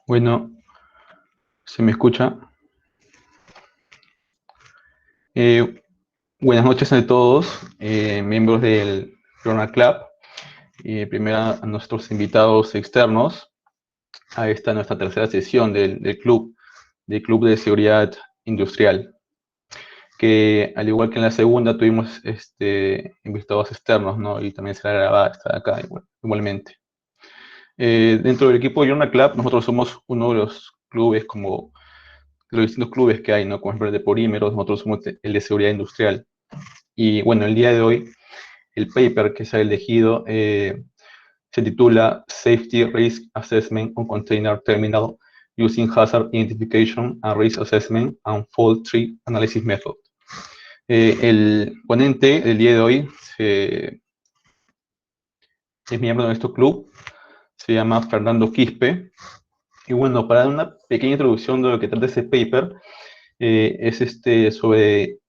Bueno, ¿se me escucha? Eh, Buenas noches a todos, miembros del Journal Club. Primero a nuestros invitados externos a esta nuestra tercera sesión del Club de Seguridad Industrial, que al igual que en la segunda tuvimos invitados externos, ¿no? Y también será grabada, está acá igualmente. Dentro del equipo de Journal Club, nosotros somos uno de los clubes como los distintos clubes que hay, ¿no? Como ejemplo el de polímeros, nosotros somos el de seguridad industrial. Y bueno, el día de hoy, el paper que se ha elegido se titula Safety Risk Assessment on Container Terminal Using Hazard Identification and Risk Assessment and Fault Tree Analysis Method. El ponente del día de hoy es miembro de nuestro club, se llama Fernando Quispe. Y bueno, para dar una pequeña introducción de lo que trata ese paper, es sobre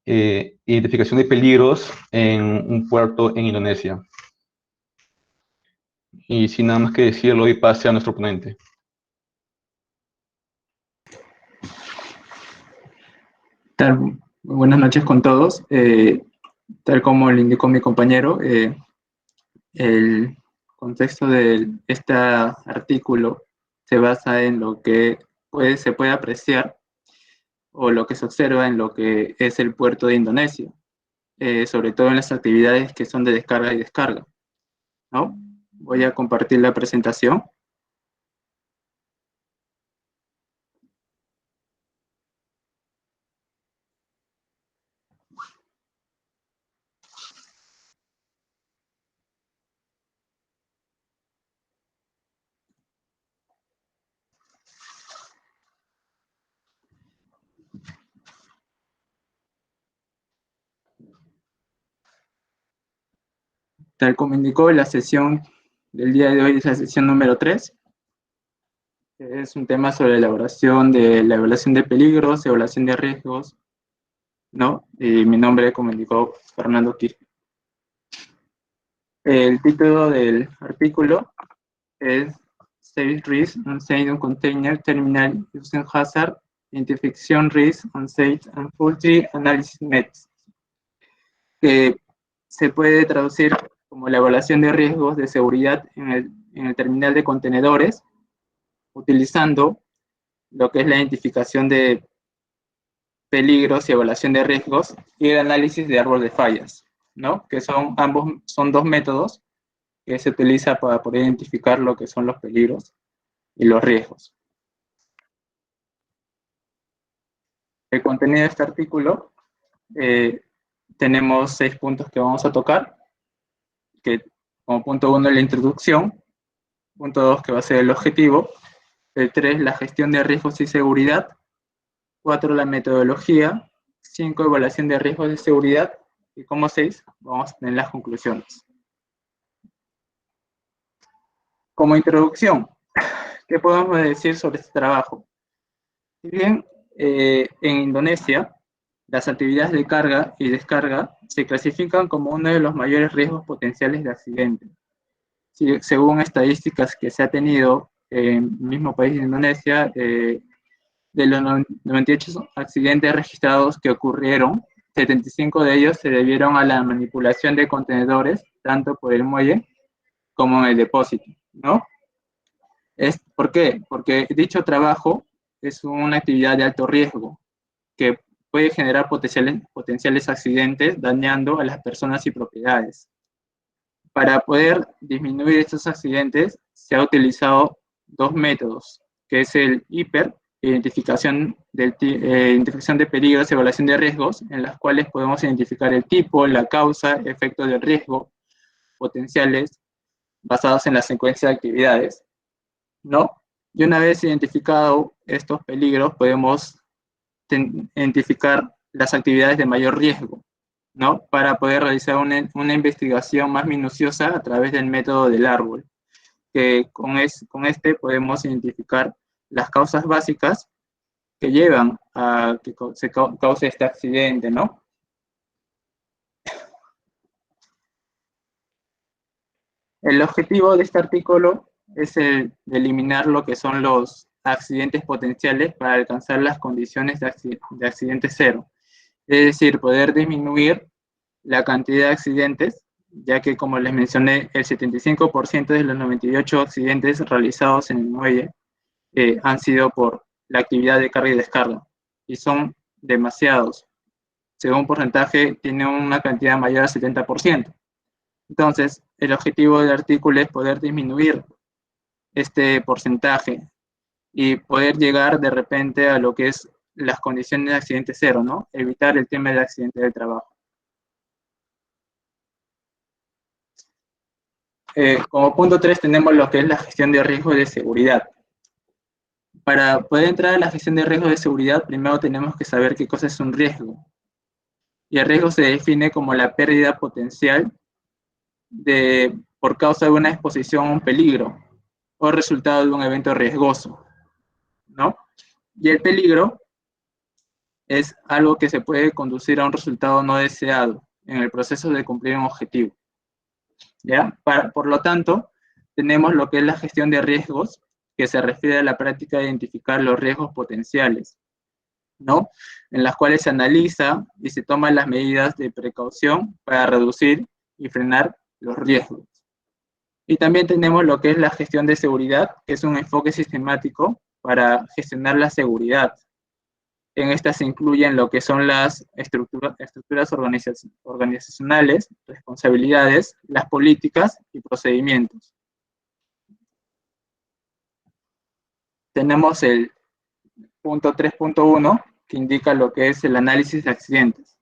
identificación de peligros en un puerto en Indonesia. Y sin nada más que decirlo, doy pase a nuestro ponente. Tal, buenas noches con todos. Tal como le indicó mi compañero, el contexto de este artículo se basa en lo que se puede apreciar o lo que se observa en lo que es el puerto de Indonesia, sobre todo en las actividades que son de descarga y descarga, ¿no? Voy a compartir la presentación. Tal como indicó, la sesión del día de hoy es la sesión número 3. Es un tema sobre la evaluación de peligros, evaluación de riesgos, ¿no? Y mi nombre, como indicó, Fernando Quispe. El título del artículo es Safe Risk on Safe Container Terminal Using Hazard Identification Risk on Safe and Faulty Analysis Methods, que se puede traducir como la evaluación de riesgos de seguridad en el terminal de contenedores, utilizando lo que es la identificación de peligros y evaluación de riesgos y el análisis de árbol de fallas, ¿no? Que son dos métodos que se utiliza para poder identificar lo que son los peligros y los riesgos. El contenido de este artículo, tenemos 6 puntos que vamos a tocar, que como punto 1 la introducción, punto 2 que va a ser el objetivo, el 3 la gestión de riesgos y seguridad, 4 la metodología, 5 evaluación de riesgos de seguridad, y como 6 vamos a tener las conclusiones. Como introducción, ¿qué podemos decir sobre este trabajo? Si bien en Indonesia las actividades de carga y descarga se clasifican como uno de los mayores riesgos potenciales de accidente. Según estadísticas que se ha tenido en el mismo país de Indonesia, de los 98 accidentes registrados que ocurrieron, 75 de ellos se debieron a la manipulación de contenedores, tanto por el muelle como en el depósito, ¿no? ¿Por qué? Porque dicho trabajo es una actividad de alto riesgo que puede generar potenciales accidentes dañando a las personas y propiedades. Para poder disminuir estos accidentes se ha utilizado 2 métodos, que es el IPER, identificación de peligros, evaluación de riesgos, en las cuales podemos identificar el tipo, la causa, efectos del riesgo, potenciales, basados en la secuencia de actividades, ¿no? Y una vez identificado estos peligros, podemos identificar las actividades de mayor riesgo, ¿no? Para poder realizar una investigación más minuciosa a través del método del árbol, que con este podemos identificar las causas básicas que llevan a que se cause este accidente, ¿no? El objetivo de este artículo es el de eliminar lo que son los accidentes potenciales para alcanzar las condiciones de accidente cero. Es decir, poder disminuir la cantidad de accidentes, ya que como les mencioné, el 75% de los 98 accidentes realizados en el muelle han sido por la actividad de carga y descarga, y son demasiados. Según porcentaje, tiene una cantidad mayor al 70%. Entonces, el objetivo del artículo es poder disminuir este porcentaje y poder llegar de repente a lo que es las condiciones de accidente cero, ¿no? Evitar el tema del accidente del trabajo. Como punto 3 tenemos lo que es la gestión de riesgos de seguridad. Para poder entrar a la gestión de riesgos de seguridad, primero tenemos que saber qué cosa es un riesgo. Y el riesgo se define como la pérdida potencial por causa de una exposición a un peligro o resultado de un evento riesgoso, ¿no? Y el peligro es algo que se puede conducir a un resultado no deseado en el proceso de cumplir un objetivo, ¿ya? Por lo tanto, tenemos lo que es la gestión de riesgos, que se refiere a la práctica de identificar los riesgos potenciales, ¿no? En las cuales se analiza y se toman las medidas de precaución para reducir y frenar los riesgos. Y también tenemos lo que es la gestión de seguridad, que es un enfoque sistemático para gestionar la seguridad. En estas se incluyen lo que son las estructuras organizacionales, responsabilidades, las políticas y procedimientos. Tenemos el punto 3.1, que indica lo que es el análisis de accidentes.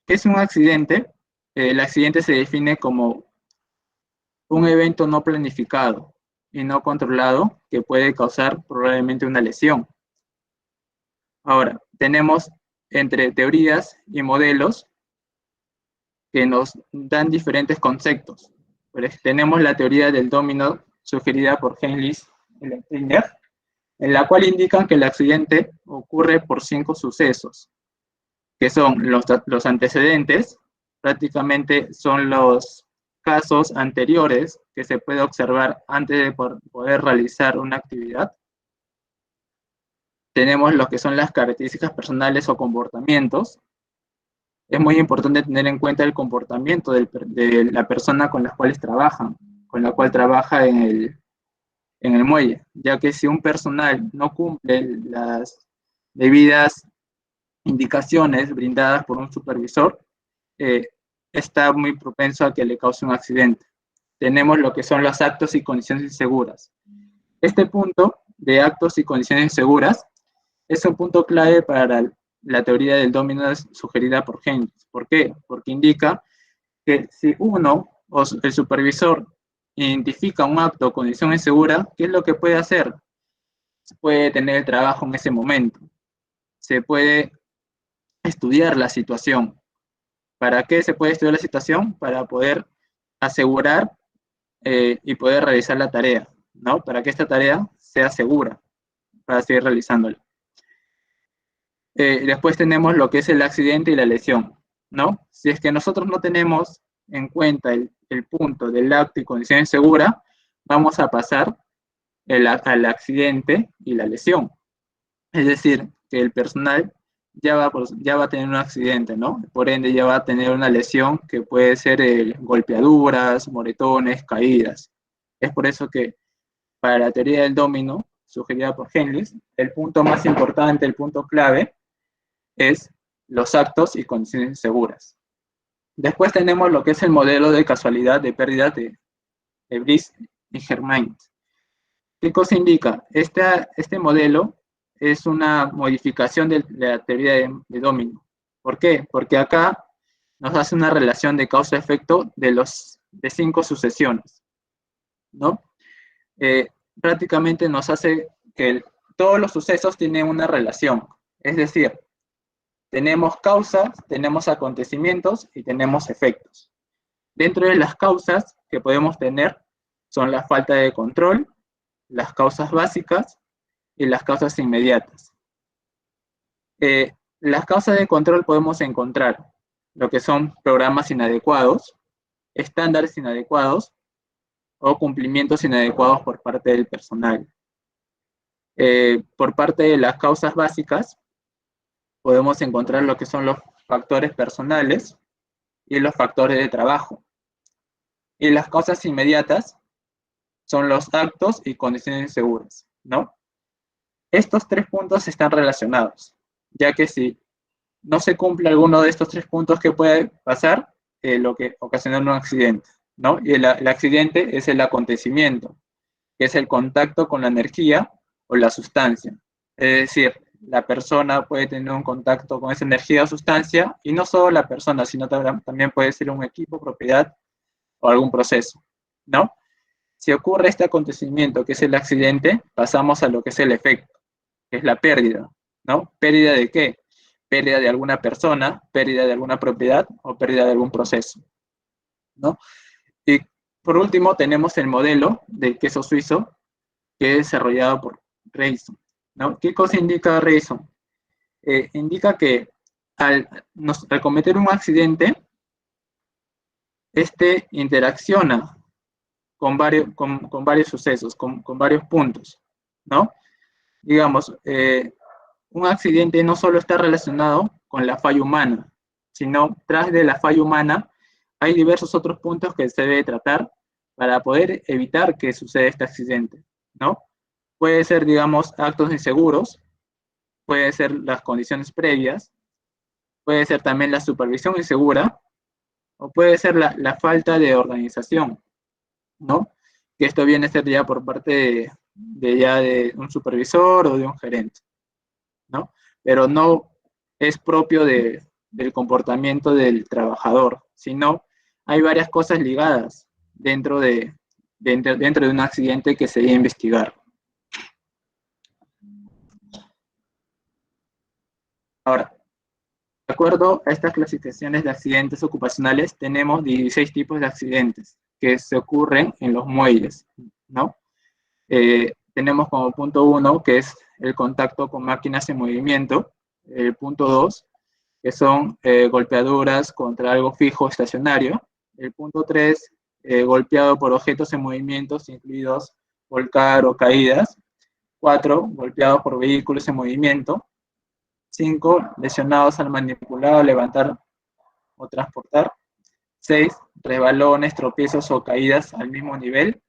¿Qué es un accidente? El accidente se define como un evento no planificado y no controlado que puede causar probablemente una lesión. Ahora, tenemos entre teorías y modelos que nos dan diferentes conceptos. Tenemos la teoría del dominó sugerida por Heinrich Stringer, en la cual indican que el accidente ocurre por 5 sucesos, que son los antecedentes, prácticamente son los casos anteriores que se puede observar antes de poder realizar una actividad. Tenemos lo que son las características personales o comportamientos. Es muy importante tener en cuenta el comportamiento de la persona con la cual trabajan, con la cual trabaja en el muelle, ya que si un personal no cumple las debidas indicaciones brindadas por un supervisor, está muy propenso a que le cause un accidente. Tenemos lo que son los actos y condiciones inseguras. Este punto de actos y condiciones inseguras es un punto clave para la teoría del dominó sugerida por Heinrich. ¿Por qué? Porque indica que si uno o el supervisor identifica un acto o condición insegura, ¿qué es lo que puede hacer? Se puede detener el trabajo en ese momento. Se puede estudiar la situación. ¿Para qué se puede estudiar la situación? Para poder asegurar y poder realizar la tarea, ¿no? Para que esta tarea sea segura, para seguir realizándola. Después tenemos lo que es el accidente y la lesión, ¿no? Si es que nosotros no tenemos en cuenta el punto del acto y condición insegura, vamos a pasar al accidente y la lesión. Es decir, que el personal ya va a tener un accidente, ¿no? Por ende, ya va a tener una lesión que puede ser golpeaduras, moretones, caídas. Es por eso que para la teoría del dominó, sugerida por Heinrich, el punto más importante, el punto clave, es los actos y condiciones seguras. Después tenemos lo que es el modelo de casualidad de pérdidas de Brice y Germain. ¿Qué cosa indica? Este modelo es una modificación de la teoría de dominó. ¿Por qué? Porque acá nos hace una relación de causa-efecto de 5 sucesiones, ¿no? Prácticamente nos hace que todos los sucesos tienen una relación. Es decir, tenemos causas, tenemos acontecimientos y tenemos efectos. Dentro de las causas que podemos tener son la falta de control, las causas básicas y las causas inmediatas. Las causas de control podemos encontrar lo que son programas inadecuados, estándares inadecuados, o cumplimientos inadecuados por parte del personal. Por parte de las causas básicas, podemos encontrar lo que son los factores personales y los factores de trabajo. Y las causas inmediatas son los actos y condiciones inseguras, ¿no? Estos 3 puntos están relacionados, ya que si no se cumple alguno de estos 3 puntos, ¿qué puede pasar? Lo que ocasiona un accidente, ¿no? Y el accidente es el acontecimiento, que es el contacto con la energía o la sustancia. Es decir, la persona puede tener un contacto con esa energía o sustancia, y no solo la persona, sino también puede ser un equipo, propiedad o algún proceso, ¿no? Si ocurre este acontecimiento, que es el accidente, pasamos a lo que es el efecto, que es la pérdida, ¿no? ¿Pérdida de qué? Pérdida de alguna persona, pérdida de alguna propiedad o pérdida de algún proceso, ¿no? Y por último tenemos el modelo del queso suizo, que es desarrollado por Rayson, ¿no? ¿Qué cosa indica Rayson? Indica que al cometer un accidente, este interacciona con varios sucesos, con varios puntos, ¿no? Digamos, un accidente no solo está relacionado con la falla humana, sino tras de la falla humana hay diversos otros puntos que se debe tratar para poder evitar que suceda este accidente, ¿no? Puede ser, digamos, actos inseguros, puede ser las condiciones previas, puede ser también la supervisión insegura, o puede ser la falta de organización, ¿no? Que esto viene a ser ya por parte de un supervisor o de un gerente, ¿no? Pero no es propio del comportamiento del trabajador, sino hay varias cosas ligadas dentro de un accidente que se debe investigar. Ahora, de acuerdo a estas clasificaciones de accidentes ocupacionales, tenemos 16 tipos de accidentes que se ocurren en los muelles, ¿no? Tenemos como punto 1, que es el contacto con máquinas en movimiento. El punto 2, que son golpeaduras contra algo fijo estacionario. El punto 3, golpeado por objetos en movimiento, incluidos volcar o caídas. 4, golpeados por vehículos en movimiento. 5, lesionados al manipular, levantar o transportar. 6, resbalones, tropiezos o caídas al mismo nivel.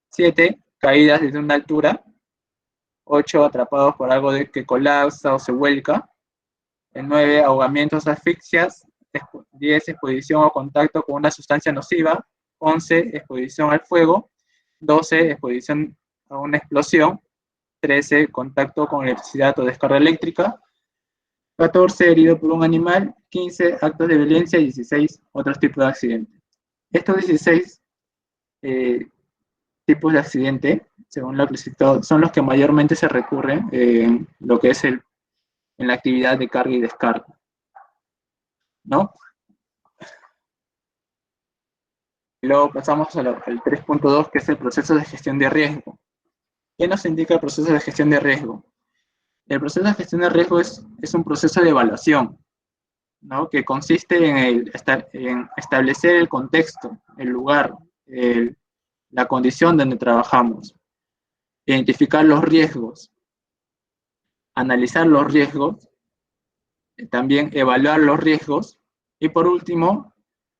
7, caídas desde una altura. 8, atrapados por algo que colapsa o se vuelca. 9, ahogamientos, asfixias. 10, exposición o contacto con una sustancia nociva. 11, exposición al fuego. 12, exposición a una explosión. 13, contacto con electricidad o descarga eléctrica. 14, herido por un animal. 15, actos de violencia. 16, otros tipos de accidentes. Estos 16 tipos de accidente, según lo clasificado, son los que mayormente se recurren en lo que es en la actividad de carga y descarga, ¿no? Y luego pasamos al 3.2, que es el proceso de gestión de riesgo. ¿Qué nos indica el proceso de gestión de riesgo? El proceso de gestión de riesgo es un proceso de evaluación, ¿no? Que consiste en establecer el contexto, el lugar, la condición donde trabajamos, identificar los riesgos, analizar los riesgos, también evaluar los riesgos, y por último,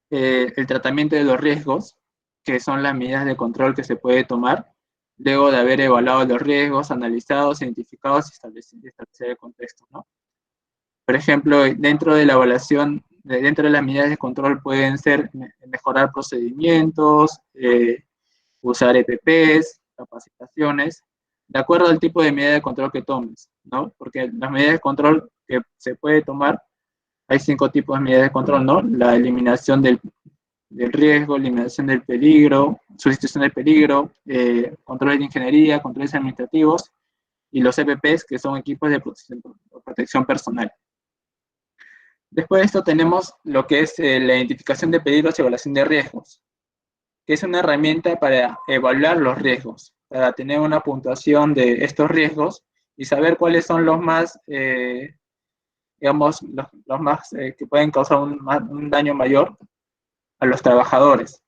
el tratamiento de los riesgos, que son las medidas de control que se puede tomar luego de haber evaluado los riesgos, analizados, identificados y establecer el contexto, ¿no? Por ejemplo, dentro de la evaluación, dentro de las medidas de control pueden ser mejorar procedimientos, usar EPPs, capacitaciones, de acuerdo al tipo de medida de control que tomes, ¿no? Porque las medidas de control que se puede tomar, hay 5 tipos de medidas de control, ¿no? La eliminación del riesgo, eliminación del peligro, sustitución del peligro, controles de ingeniería, controles administrativos, y los EPPs, que son equipos de protección personal. Después de esto tenemos lo que es la identificación de peligros y evaluación de riesgos, que es una herramienta para evaluar los riesgos, para tener una puntuación de estos riesgos y saber cuáles son los más, digamos, los más que pueden causar un daño mayor a los trabajadores,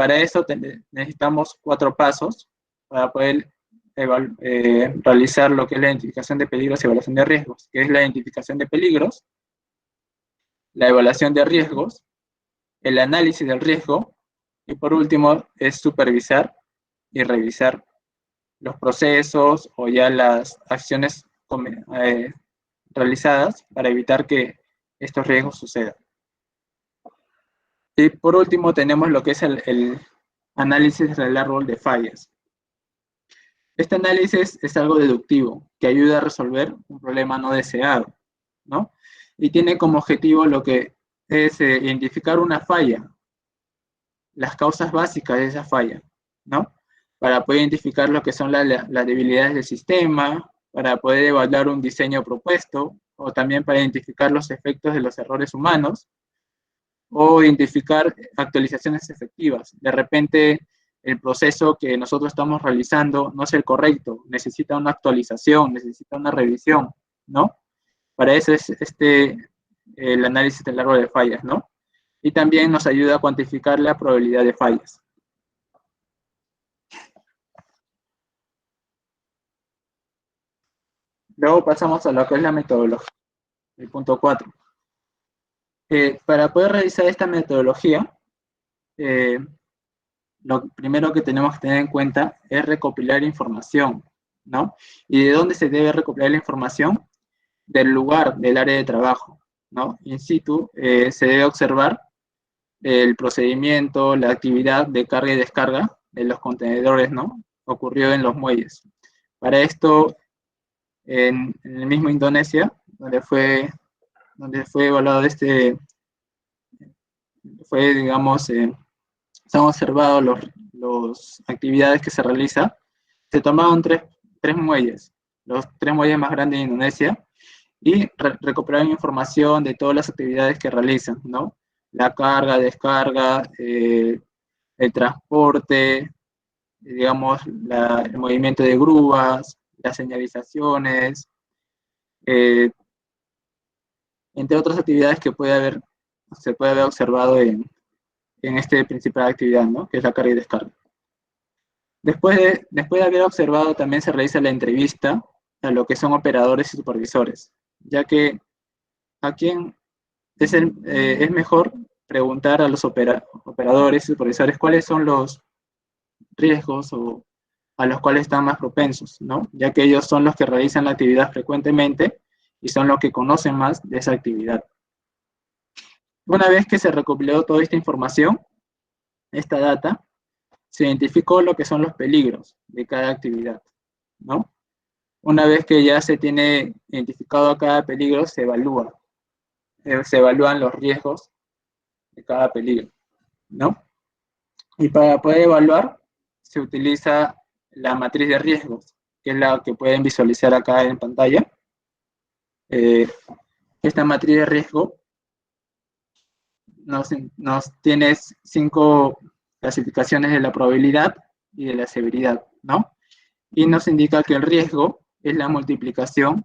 para eso necesitamos 4 pasos para poder realizar lo que es la identificación de peligros y evaluación de riesgos, que es la identificación de peligros, la evaluación de riesgos, el análisis del riesgo, y por último es supervisar y revisar los procesos o ya las acciones realizadas para evitar que estos riesgos sucedan. Y por último tenemos lo que es el análisis del árbol de fallas. Este análisis es algo deductivo que ayuda a resolver un problema no deseado, ¿no? Y tiene como objetivo lo que es identificar una falla, las causas básicas de esa falla, ¿no? Para poder identificar lo que son las debilidades del sistema, para poder evaluar un diseño propuesto, o también para identificar los efectos de los errores humanos, o identificar actualizaciones efectivas. De repente, el proceso que nosotros estamos realizando no es el correcto, necesita una actualización, necesita una revisión, ¿no? Para eso es el análisis del árbol de fallas, ¿no? Y también nos ayuda a cuantificar la probabilidad de fallas. Luego pasamos a lo que es la metodología, el punto 4. Para poder realizar esta metodología, lo primero que tenemos que tener en cuenta es recopilar información, ¿no? ¿Y de dónde se debe recopilar la información? Del lugar, del área de trabajo, ¿no? In situ se debe observar el procedimiento, la actividad de carga y descarga de los contenedores, ¿no? Ocurrió en los muelles. Para esto, en el mismo Indonesia, donde fue evaluado digamos, se han observado las actividades que se realizan, se tomaron tres muelles, los 3 muelles más grandes de Indonesia, y recuperaron información de todas las actividades que realizan, ¿no? La carga, descarga, el transporte, digamos, el movimiento de grúas, las señalizaciones, entre otras actividades que se puede haber observado en esta principal actividad, ¿no? Que es la carga y descarga. Después de haber observado, también se realiza la entrevista a lo que son operadores y supervisores, ya que a quién es mejor preguntar a los operadores y supervisores cuáles son los riesgos o a los cuales están más propensos, ¿no? Ya que ellos son los que realizan la actividad frecuentemente y son los que conocen más de esa actividad. Una vez que se recopiló toda esta información, esta data, se identificó lo que son los peligros de cada actividad, ¿no? Una vez que ya se tiene identificado a cada peligro, se evalúan los riesgos de cada peligro, ¿no? Y para poder evaluar, se utiliza la matriz de riesgos, que es la que pueden visualizar acá en pantalla. Esta matriz de riesgo nos tiene 5 clasificaciones de la probabilidad y de la severidad, ¿no? Y nos indica que el riesgo es la multiplicación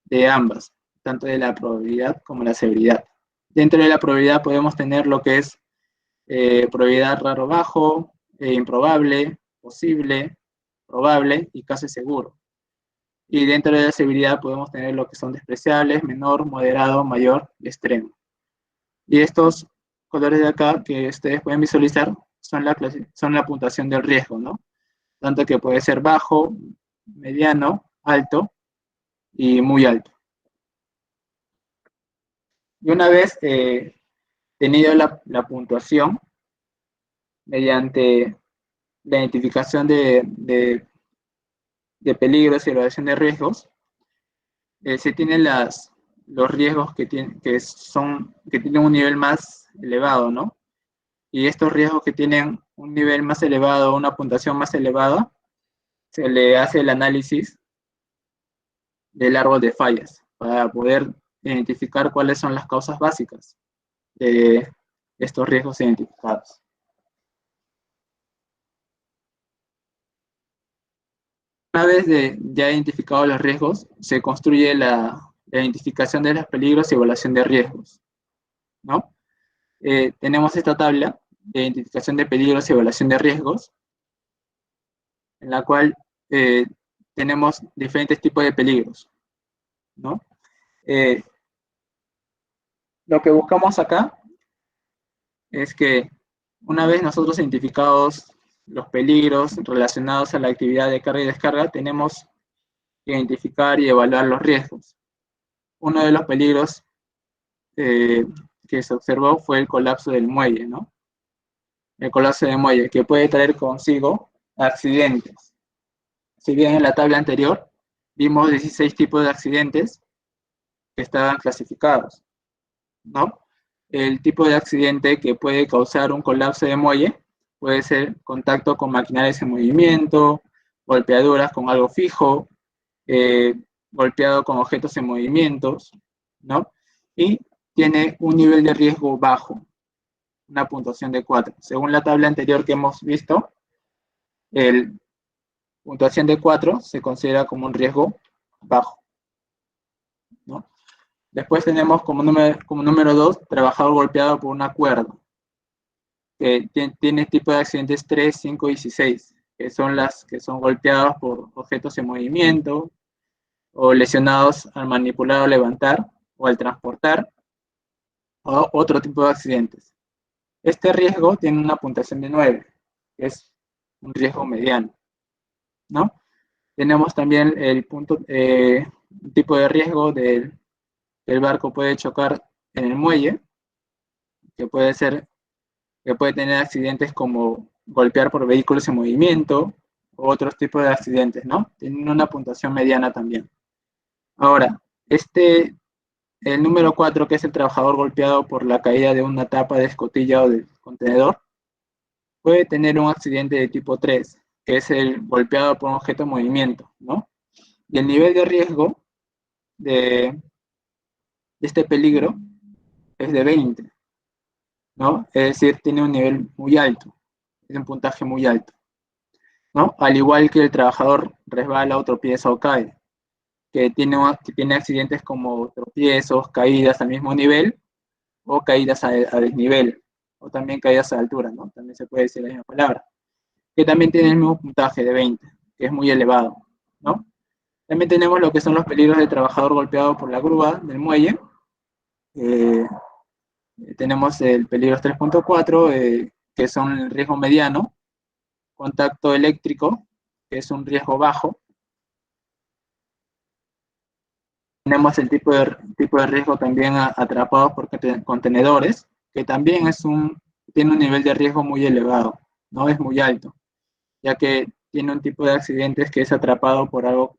de ambas, tanto de la probabilidad como la severidad. Dentro de la probabilidad podemos tener lo que es probabilidad raro bajo, improbable, posible, probable y casi seguro. Y dentro de la severidad podemos tener lo que son despreciables, menor, moderado, mayor y extremo. Y estos colores de acá que ustedes pueden visualizar son la puntuación del riesgo, ¿no? Tanto que puede ser bajo, mediano, alto y muy alto. Y una vez tenido la puntuación, mediante la identificación de peligros y evaluación de riesgos, se tienen los riesgos que tienen un nivel más elevado, ¿no? Y estos riesgos que tienen un nivel más elevado, una puntuación más elevada, se le hace el análisis del árbol de fallas para poder identificar cuáles son las causas básicas de estos riesgos identificados. Una vez ya identificados los riesgos, se construye la identificación de los peligros y evaluación de riesgos, ¿no? Tenemos esta tabla de identificación de peligros y evaluación de riesgos, en la cual tenemos diferentes tipos de peligros, ¿no? Lo que buscamos acá es que una vez nosotros identificados los peligros relacionados a la actividad de carga y descarga, tenemos que identificar y evaluar los riesgos. Uno de los peligros que se observó fue el colapso del muelle, ¿no? El colapso del muelle, que puede traer consigo accidentes. Si bien en la tabla anterior vimos 16 tipos de accidentes que estaban clasificados, ¿no? El tipo de accidente que puede causar un colapso de muelle puede ser contacto con maquinarias en movimiento, golpeaduras con algo fijo, golpeado con objetos en movimientos, ¿no? Y tiene un nivel de riesgo bajo, una puntuación de 4. Según la tabla anterior que hemos visto, el puntuación de 4 se considera como un riesgo bajo, ¿no? Después tenemos como número 2, trabajador golpeado por una cuerda, que tiene tipo de accidentes 3, 5 y 16, que son las que son golpeados por objetos en movimiento, o lesionados al manipular o levantar, o al transportar, o otro tipo de accidentes. Este riesgo tiene una puntuación de 9, que es un riesgo mediano, ¿no? Tenemos también el tipo de riesgo del el barco puede chocar en el muelle, que puede tener accidentes como golpear por vehículos en movimiento, o otros tipos de accidentes, ¿no? Tienen una puntuación mediana también. Ahora, el número 4, que es el trabajador golpeado por la caída de una tapa de escotilla o del contenedor, puede tener un accidente de tipo 3, que es el golpeado por un objeto en movimiento, ¿no? Y el nivel de riesgo de este peligro es de 20, ¿no? Es decir, tiene un nivel muy alto, es un puntaje muy alto, ¿no? Al igual que el trabajador resbala o tropieza o cae, que tiene accidentes como tropiezos, caídas al mismo nivel o caídas a desnivel, o también caídas a altura, ¿no? También se puede decir la misma palabra, que también tiene el mismo puntaje de 20, que es muy elevado, ¿no? También tenemos lo que son los peligros del trabajador golpeado por la grúa del muelle. Tenemos el peligro 3.4, que son el riesgo mediano, contacto eléctrico, que es un riesgo bajo. Tenemos el tipo de riesgo también atrapados por contenedores, que también tiene un nivel de riesgo muy elevado, no es muy alto, ya que tiene un tipo de accidentes que es atrapado por algo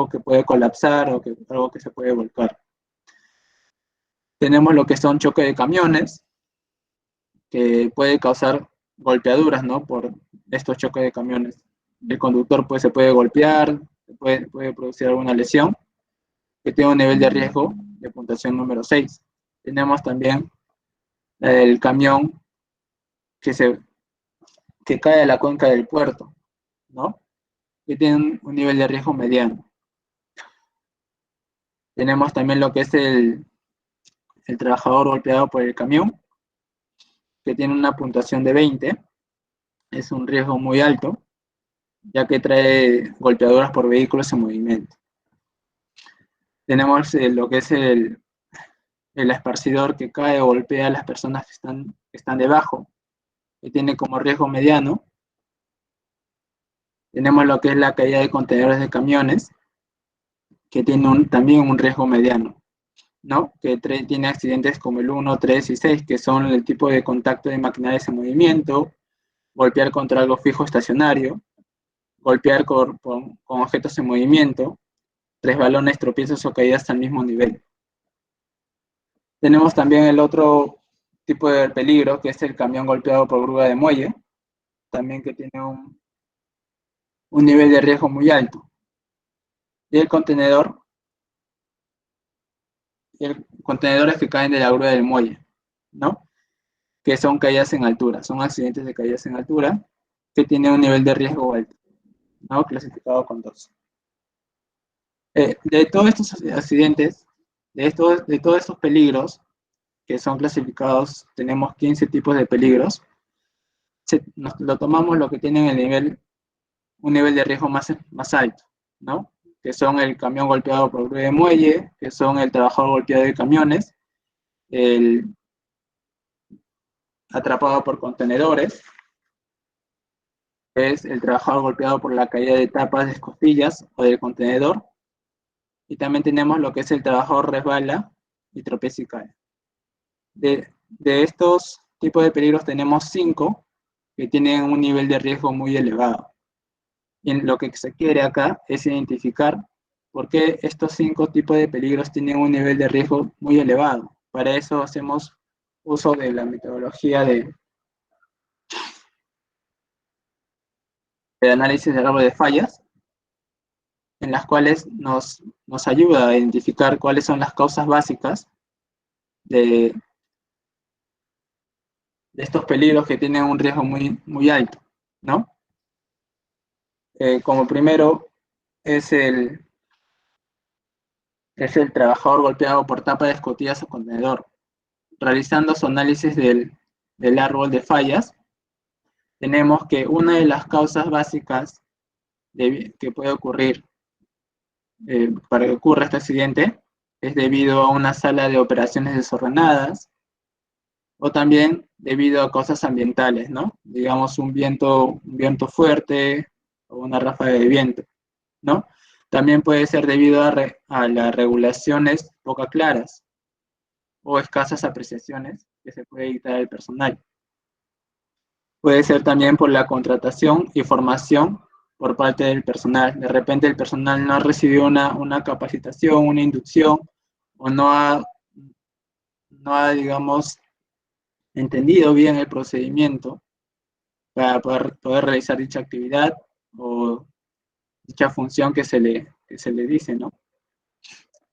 que puede colapsar o algo que se puede volcar. Tenemos lo que son choques de camiones, que puede causar golpeaduras, ¿no? Por estos choques de camiones. El conductor pues, se puede golpear, puede producir alguna lesión, que tiene un nivel de riesgo de puntuación número 6. Tenemos también el camión que cae a la cuenca del puerto, ¿no? Que tiene un nivel de riesgo mediano. Tenemos también lo que es el trabajador golpeado por el camión, que tiene una puntuación de 20, es un riesgo muy alto, ya que trae golpeaduras por vehículos en movimiento. Tenemos lo que es el esparcidor que cae o golpea a las personas que están debajo, que tiene como riesgo mediano. Tenemos lo que es la caída de contenedores de camiones, que tiene también un riesgo mediano, ¿no? Que tiene accidentes como el 1, 3 y 6, que son el tipo de contacto de maquinarias en movimiento, golpear contra algo fijo estacionario, golpear con objetos en movimiento, resbalones, tropiezos o caídas al mismo nivel. Tenemos también el otro tipo de peligro, que es el camión golpeado por grúa de muelle, también que tiene un nivel de riesgo muy alto. Y contenedores que caen de la grúa del muelle, ¿no? Que son caídas en altura, son accidentes de caídas en altura que tienen un nivel de riesgo alto, ¿no? Clasificado con 2. De todos estos accidentes, de todos estos peligros que son clasificados, tenemos 15 tipos de peligros, lo tomamos lo que tienen un nivel de riesgo más alto, ¿no? Que son el camión golpeado por grúa de muelle, que son el trabajador golpeado de camiones, el atrapado por contenedores, que es el trabajador golpeado por la caída de tapas de escotillas o del contenedor, y también tenemos lo que es el trabajador resbala y tropieza y cae. De estos tipos de peligros tenemos 5 que tienen un nivel de riesgo muy elevado. Y lo que se quiere acá es identificar por qué estos 5 tipos de peligros tienen un nivel de riesgo muy elevado. Para eso hacemos uso de la metodología de análisis de árbol de fallas, en las cuales nos ayuda a identificar cuáles son las causas básicas de estos peligros que tienen un riesgo muy alto, ¿no? Como primero es el trabajador golpeado por tapa de escotillas o contenedor. Realizando su análisis del árbol de fallas, tenemos que una de las causas básicas que puede ocurrir para que ocurra este accidente es debido a una sala de operaciones desordenadas o también debido a causas ambientales, ¿no? Digamos un viento fuerte o una ráfaga de viento, ¿no? También puede ser debido a las regulaciones poco claras o escasas apreciaciones que se puede dictar al personal. Puede ser también por la contratación y formación por parte del personal. De repente el personal no ha recibido una capacitación, una inducción, o no ha, digamos, entendido bien el procedimiento para poder realizar dicha actividad o dicha función que se le dice, ¿no?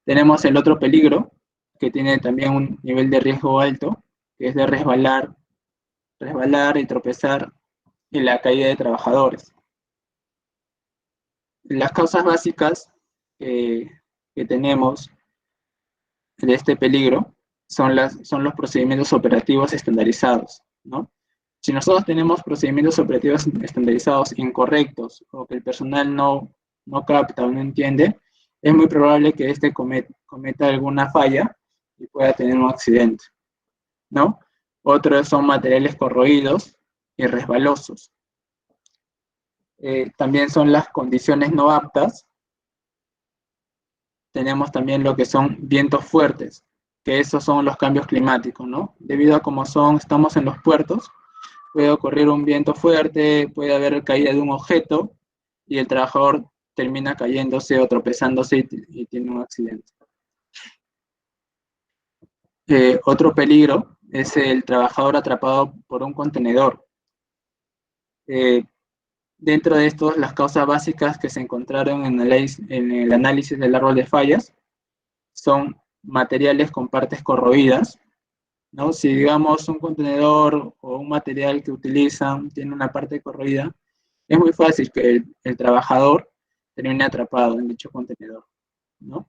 Tenemos el otro peligro, que tiene también un nivel de riesgo alto, que es de resbalar y tropezar en la caída de trabajadores. Las causas básicas que tenemos de este peligro son los procedimientos operativos estandarizados, ¿no? Si nosotros tenemos procedimientos operativos estandarizados incorrectos o que el personal no capta o no entiende, es muy probable que éste cometa alguna falla y pueda tener un accidente, ¿no? Otros son materiales corroídos y resbalosos. También son las condiciones no aptas. Tenemos también lo que son vientos fuertes, que esos son los cambios climáticos, ¿no? Debido a cómo estamos en los puertos, puede ocurrir un viento fuerte, puede haber caída de un objeto y el trabajador termina cayéndose o tropezándose y tiene un accidente. Otro peligro es el trabajador atrapado por un contenedor. Dentro de estos, las causas básicas que se encontraron en el análisis del árbol de fallas son materiales con partes corroídas, ¿no? Si digamos un contenedor o un material que utilizan tiene una parte corroída, es muy fácil que el trabajador termine atrapado en dicho contenedor, ¿no?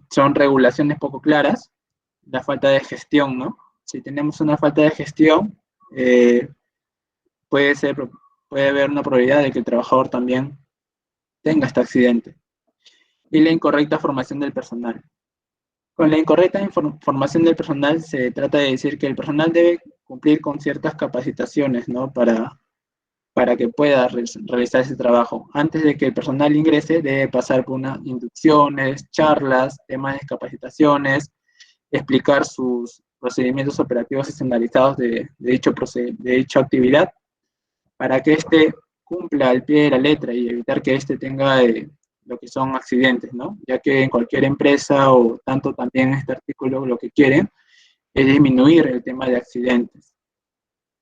Son regulaciones poco claras, la falta de gestión, ¿no? Si tenemos una falta de gestión, puede haber una probabilidad de que el trabajador también tenga este accidente. Y la incorrecta formación del personal. Con la incorrecta formación del personal se trata de decir que el personal debe cumplir con ciertas capacitaciones, ¿no? Para que pueda realizar ese trabajo. Antes de que el personal ingrese, debe pasar por unas inducciones, charlas, temas de capacitaciones, explicar sus procedimientos operativos estandarizados de dicha actividad, para que éste cumpla al pie de la letra y evitar que éste tenga lo que son accidentes, ¿no? Ya que en cualquier empresa o tanto también este artículo lo que quieren es disminuir el tema de accidentes,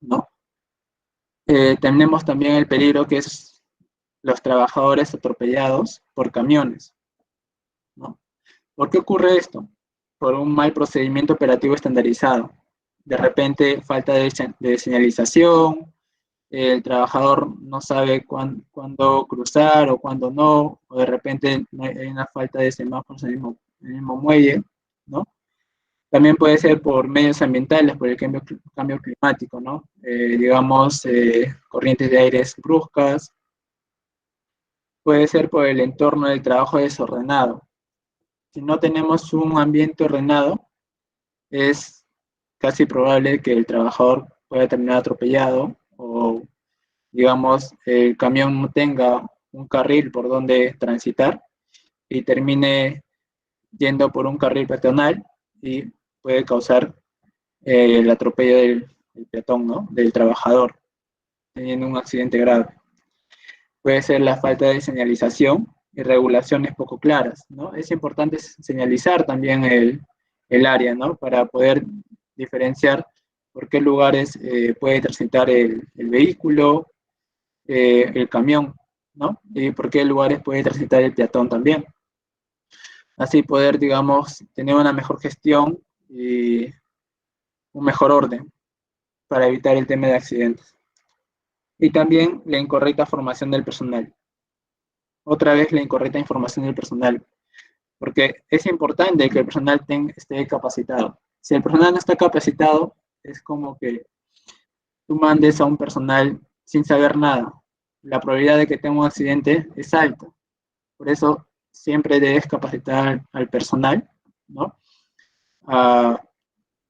¿no? Tenemos también el peligro que es los trabajadores atropellados por camiones, ¿no? ¿Por qué ocurre esto? Por un mal procedimiento operativo estandarizado. De repente, falta de señalización, el trabajador no sabe cuándo cruzar o cuándo no, o de repente hay una falta de semáforos en el mismo muelle, ¿no? También puede ser por medios ambientales, por el cambio climático, ¿no? Digamos, corrientes de aires bruscas. Puede ser por el entorno del trabajo desordenado. Si no tenemos un ambiente ordenado, es casi probable que el trabajador pueda terminar atropellado o, digamos, el camión no tenga un carril por donde transitar y termine yendo por un carril peatonal y puede causar el atropello del peatón, ¿no? Del trabajador, teniendo un accidente grave. Puede ser la falta de señalización y regulaciones poco claras, ¿no? Es importante señalizar también el área, ¿no? Para poder diferenciar por qué lugares puede transitar el vehículo, el camión, ¿no? Y por qué lugares puede transitar el peatón también. Así poder, digamos, tener una mejor gestión y un mejor orden para evitar el tema de accidentes. Y también la incorrecta formación del personal. Otra vez la incorrecta información del personal, porque es importante que el personal esté capacitado. Si el personal no está capacitado, es como que tú mandes a un personal sin saber nada. La probabilidad de que tenga un accidente es alta. Por eso siempre debes capacitar al personal, ¿no? Ah,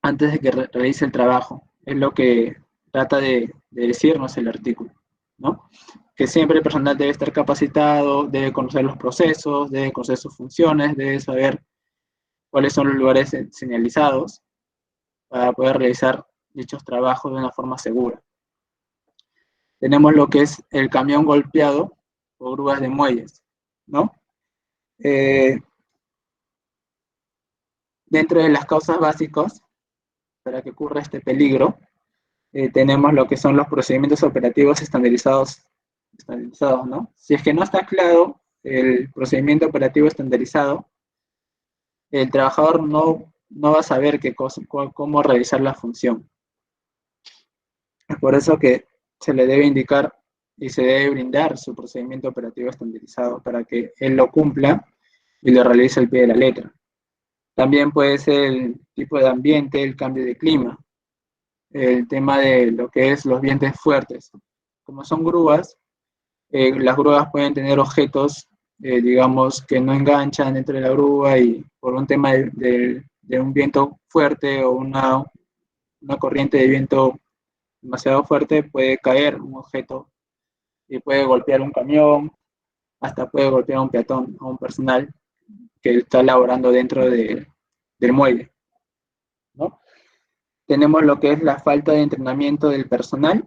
antes de que realice el trabajo. Es lo que trata de decirnos el artículo, ¿no? Que siempre el personal debe estar capacitado, debe conocer los procesos, debe conocer sus funciones, debe saber cuáles son los lugares señalizados para poder realizar dichos trabajos de una forma segura. Tenemos lo que es el camión golpeado o grúas de muelles, ¿no? Eh, Dentro de las causas básicas para que ocurra este peligro, tenemos lo que son los procedimientos operativos estandarizados, ¿no? Si es que no está claro el procedimiento operativo estandarizado, el trabajador no va a saber cómo realizar la función. Es por eso que se le debe indicar y se debe brindar su procedimiento operativo estandarizado para que él lo cumpla y lo realice al pie de la letra. También puede ser el tipo de ambiente, el cambio de clima, el tema de lo que es los vientos fuertes. Como son grúas, las grúas pueden tener objetos, digamos, que no enganchan dentro de la grúa y por un tema de un viento fuerte o una corriente de viento demasiado fuerte puede caer un objeto y puede golpear un camión, hasta puede golpear a un peatón, a un personal que está laborando dentro del muelle, ¿no? Tenemos lo que es la falta de entrenamiento del personal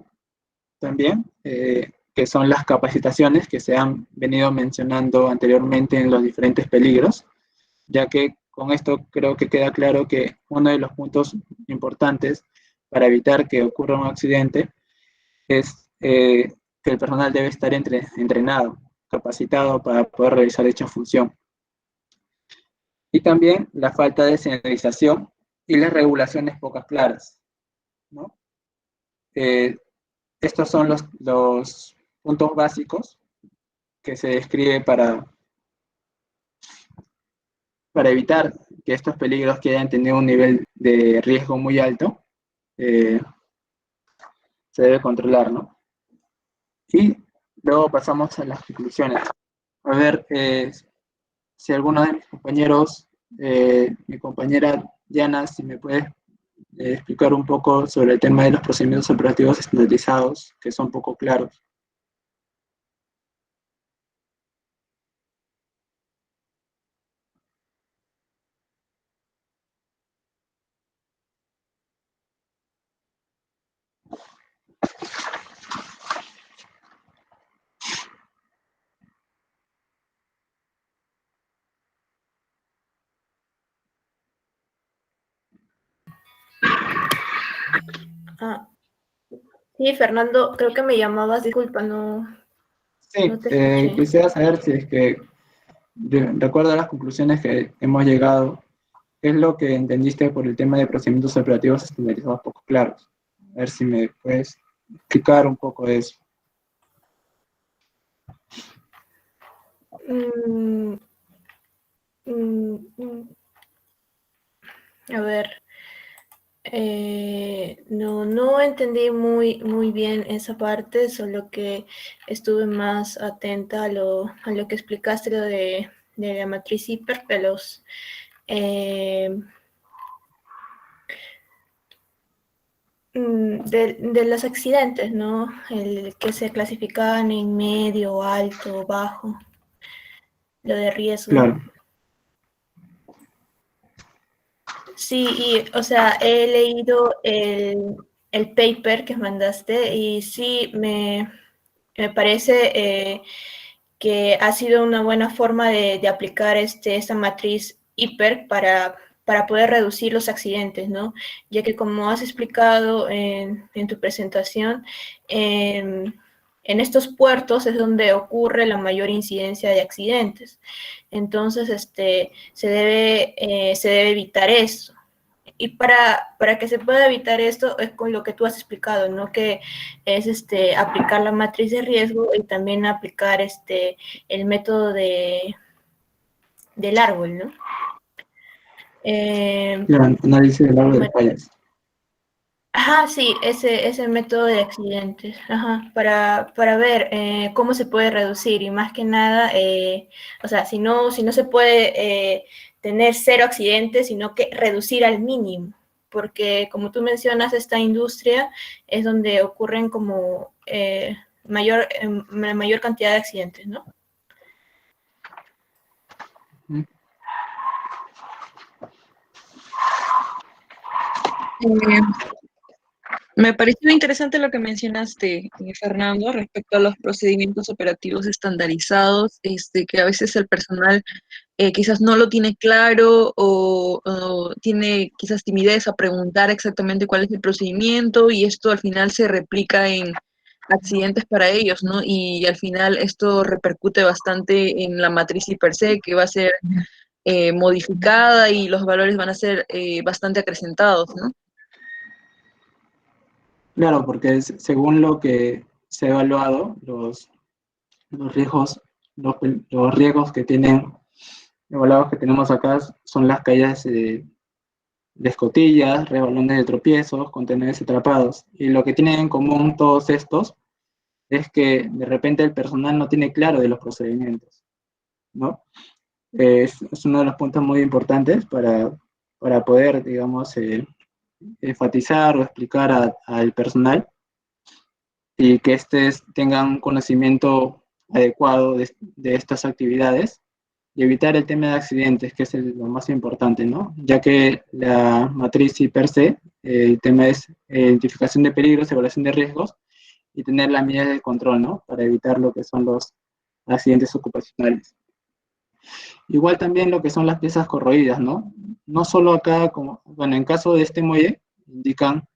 también, que son las capacitaciones que se han venido mencionando anteriormente en los diferentes peligros, ya que con esto creo que queda claro que uno de los puntos importantes para evitar que ocurra un accidente es que el personal debe estar entrenado, capacitado para poder realizar dicha función. Y también la falta de señalización y las regulaciones pocas claras, ¿no? Eh, Estos son los puntos básicos que se describe para evitar que estos peligros que hayan tenido un nivel de riesgo muy alto eh, se debe controlar, ¿no? Y luego pasamos a las conclusiones. A ver si alguno de mis compañeros, mi compañera Diana, si me puedes explicar un poco sobre el tema de los procedimientos operativos estandarizados, que son poco claros. Ah, sí, Fernando, creo que me llamabas, disculpa, Sí, no te escuché. quisiera saber si es que, de acuerdo a las conclusiones que hemos llegado, ¿qué es lo que entendiste por el tema de procedimientos operativos estandarizados poco claros? A ver si me puedes explicar un poco de eso. Mm, mm, mm. A ver, no entendí muy bien esa parte, solo que estuve más atenta a lo que explicaste, lo de la matriz hiper, eh, de los accidentes, ¿no? El que se clasificaban en medio, alto, bajo, lo de riesgo. Claro, Sí, y, o sea, he leído el paper que mandaste y sí, me parece que ha sido una buena forma de aplicar esta matriz hiper para poder reducir los accidentes, ¿no? Ya que como has explicado en tu presentación, en estos puertos es donde ocurre la mayor incidencia de accidentes. Entonces, se debe evitar eso. Y para que se pueda evitar esto es con lo que tú has explicado, ¿no? Que es aplicar la matriz de riesgo y también aplicar el método del árbol, ¿no? claro, análisis del árbol de Bueno, fallas. ajá, sí, ese método de accidentes, ajá, para ver cómo se puede reducir y más que nada, o sea, si no se puede tener cero accidentes, sino que reducir al mínimo, porque como tú mencionas, esta industria es donde ocurren como la mayor cantidad de accidentes, ¿no? Eh, Me pareció interesante lo que mencionaste, Fernando, respecto a los procedimientos operativos estandarizados, que a veces el personal quizás no lo tiene claro o tiene quizás timidez a preguntar exactamente cuál es el procedimiento y esto al final se replica en accidentes para ellos, ¿no? Y al final esto repercute bastante en la matriz per se, que va a ser modificada y los valores van a ser bastante acrecentados, ¿no? Claro, porque según lo que se ha evaluado, los riesgos, los riesgos que tienen evaluados que tenemos acá son las caídas de escotillas, resbalones de tropiezos, contenedores atrapados. Y lo que tienen en común todos estos es que de repente el personal no tiene claro de los procedimientos, ¿no? Es uno de los puntos muy importantes para poder, digamos, enfatizar o explicar al personal y que éstes tengan un conocimiento adecuado de estas actividades y evitar el tema de accidentes, que es lo más importante, ¿no? Ya que la matriz sí per se, el tema es identificación de peligros, evaluación de riesgos y tener las medidas de control, ¿no? Para evitar lo que son los accidentes ocupacionales. Igual también lo que son las piezas corroídas, ¿no? No solo acá, como, bueno, en caso de este muelle, indican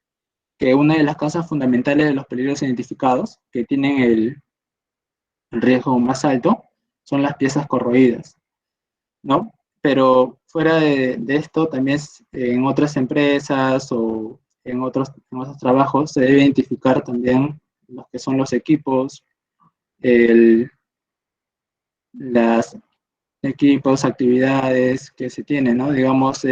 que una de las causas fundamentales de los peligros identificados, que tienen el riesgo más alto, son las piezas corroídas, ¿no? Pero fuera de esto, también en otras empresas o en otros trabajos se debe identificar también los que son los equipos, las equipos, actividades que se tienen, ¿no? Digamos,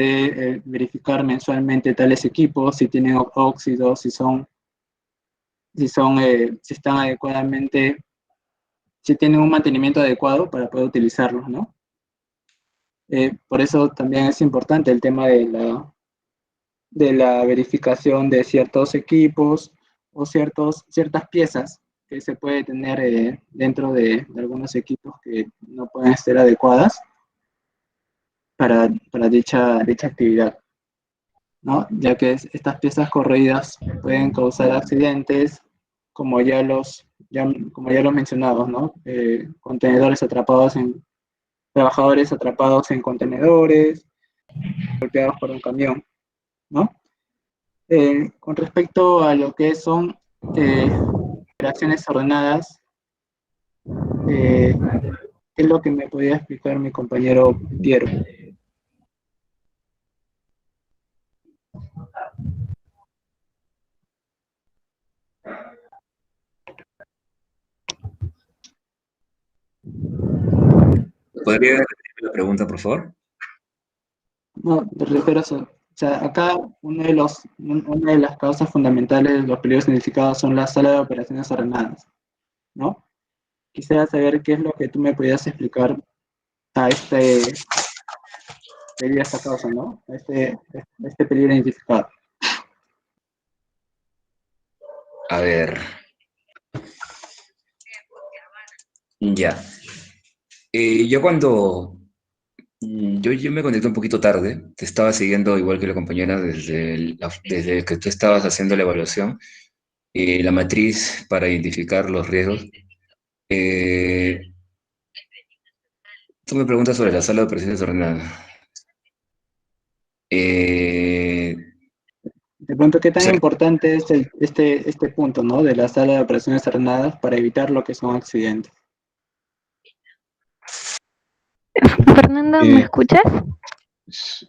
verificar mensualmente tales equipos, si tienen óxidos, si están adecuadamente, si tienen un mantenimiento adecuado para poder utilizarlos, ¿no? Por eso también es importante el tema de la verificación de ciertos equipos o ciertas piezas que se puede tener dentro de algunos equipos que no pueden ser adecuadas para dicha actividad, ¿no? Ya que estas piezas corroídas pueden causar accidentes, como como ya lo mencionamos, ¿no? Trabajadores atrapados en contenedores, golpeados por un camión, ¿no? Con respecto a lo que son operaciones ordenadas, ¿qué es lo que me podía explicar mi compañero Piero? ¿Podría repetir la pregunta, por favor? No, me refiero sea, acá una de las causas fundamentales de los peligros identificados son las salas de operaciones ordenadas, ¿no? Quisiera saber qué es lo que tú me podías explicar a debido a esta causa, ¿no? Este peligro identificado. A ver, ya. Yo cuando... yo me conecté un poquito tarde, te estaba siguiendo igual que la compañera desde que tú estabas haciendo la evaluación, la matriz para identificar los riesgos. Eh, Tú me preguntas sobre la sala de operaciones ordenadas. Eh, De pronto, ¿qué o tan sea, importante es este punto, ¿no? De la sala de operaciones ordenadas para evitar lo que son accidentes? Fernando, ¿me escuchas? s-